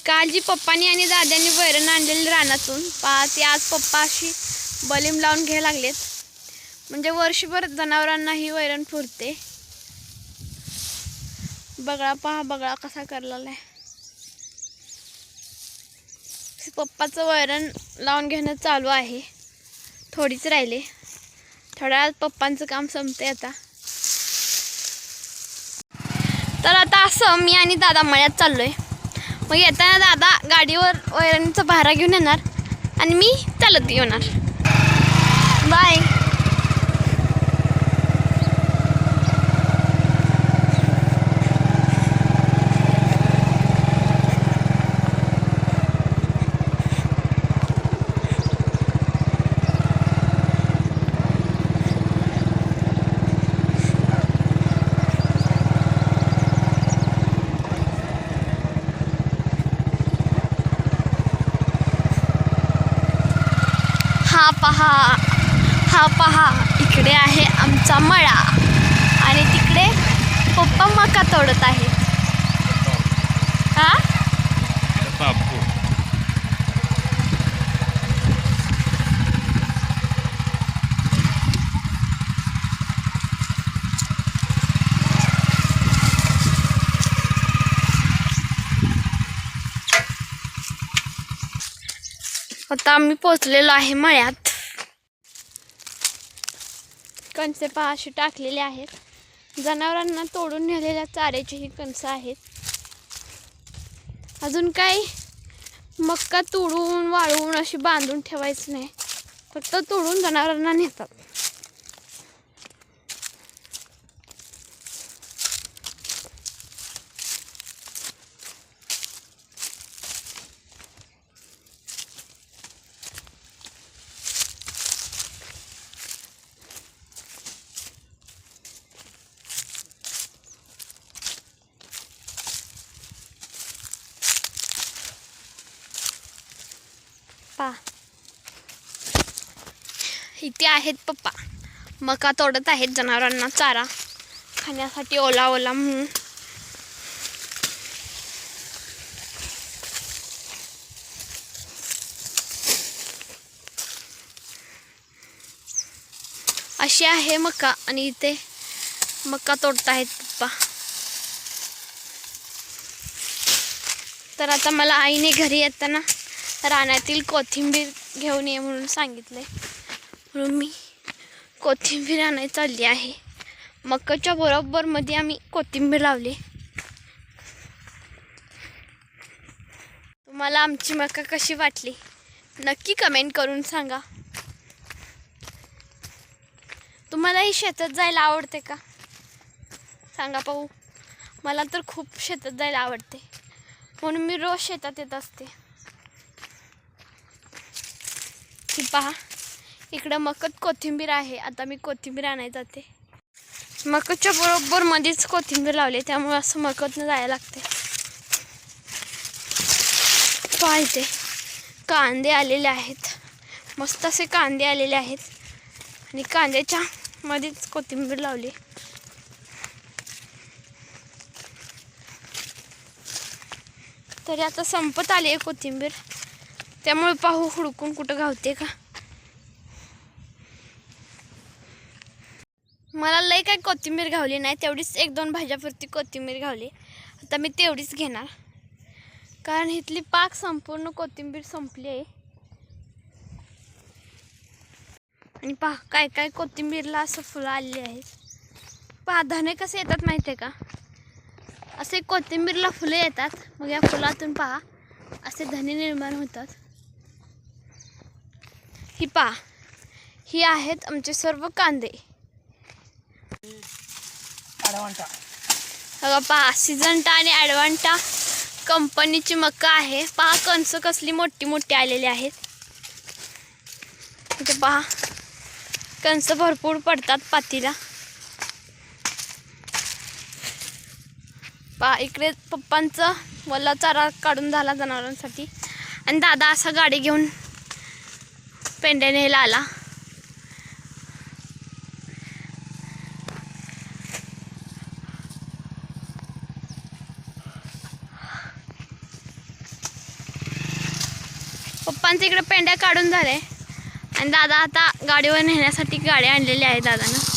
काल जी पप्पानी आणि दादांनी वैरण आणलेली रानातून ती आज पप्पा अशी बलीम लावून घ्यायला लागलेत. म्हणजे वर्षभर जनावरांना ही वैरण पुरते. बगळा पहा, बगळा कसा करलेला आहे. पप्पाचं वैरण लावून घेणं चालू आहे. थोडीच राहिले. थोड्या वेळात पप्पांचं काम संपते आता. तर आता असं मी आणि दादा मळ्यात चाललोय. मग येताना दादा गाडीवर वैरणीचा भारा घेऊन येणार आणि मी चालत येणार. बाय. हा पहा इकडे आहे आमचा मळा आणि तिकडे पप्पा मका तोडत आहेत. आता आम्ही पोचलेलो आहे मळ्यात. कणसे पहा अशी टाकलेले आहेत. जनावरांना तोडून नेलेल्या चाऱ्याची ही कणसं आहेत. अजून काही मक्का तोडून वाळवून अशी बांधून ठेवायचं नाही, फक्त तोडून जनावरांना नेतात. इथे आहेत पप्पा, मका तोडत आहेत जनावरांना चारा खाण्यासाठी ओला ओला म्हणून. अशी आहे मका आणि इथे मका तोडत आहेत पप्पा. तर आता मला आईने घरी येताना रानातील कोथिंबीर घेऊन ये म्हणून सांगितले, म्हणून मी कोथिंबीर आणायला चालली आहे. मकाच्या बरोबर मध्ये आम्ही कोथिंबीर लावली. तुम्हाला आमची मका कशी वाटली नक्की कमेंट करून सांगा. तुम्हालाही शेतात जायला आवडते का सांगा पाहू. मला तर खूप शेतात जायला आवडते, म्हणून मी रोज शेतात येत असते. ही पहा इकडं मकत कोथिंबीर आहे. आता मी कोथिंबीर आणायला जाते. मकतच्या बरोबर मध्येच कोथिंबीर लावली, त्यामुळे असं मकतनं जायला लागते. पाहिजे कांदे आलेले आहेत, मस्त असे कांदे आलेले आहेत आणि कांद्याच्या मध्येच कोथिंबीर लावली. तरी आता संपत आली आहे कोथिंबीर, त्यामुळे पाहू हुडकून कुठं गावते का. मला लई काही कोथिंबीर घावली नाही, तेवढीच 1-2 भाज्यापुरती कोथिंबीर घावली. आता मी तेवढीच घेणार, कारण इथली पाक संपूर्ण कोथिंबीर संपली आहे. आणि पहा काय काय कोथिंबीरला असं फुलं आलेली आहेत. पहा धने कसे येतात माहिती आहे का, असे कोथिंबीरला फुले येतात, मग या फुलातून पहा असे धने निर्माण होतात. ही पहा ही आहेत आमचे सर्व कांदे. बघा पहा सिजंटा आणि ॲडवांटा कंपनीची मका आहे. पहा कणसं कसली मोठी मोठी आलेली आहेत. इथे पहा कणसं भरपूर पडतात पातीला. पहा इकडे पप्पांचं वल्ला चारा काढून झाला जनावरांसाठी आणि दादा असा गाडी घेऊन पेंड्या न्यायला आला. पप्पांचं इकडे पेंड्या काढून झाले आणि दादा आता गाडीवर नेण्यासाठी गाडी आणलेली आहे दादानं.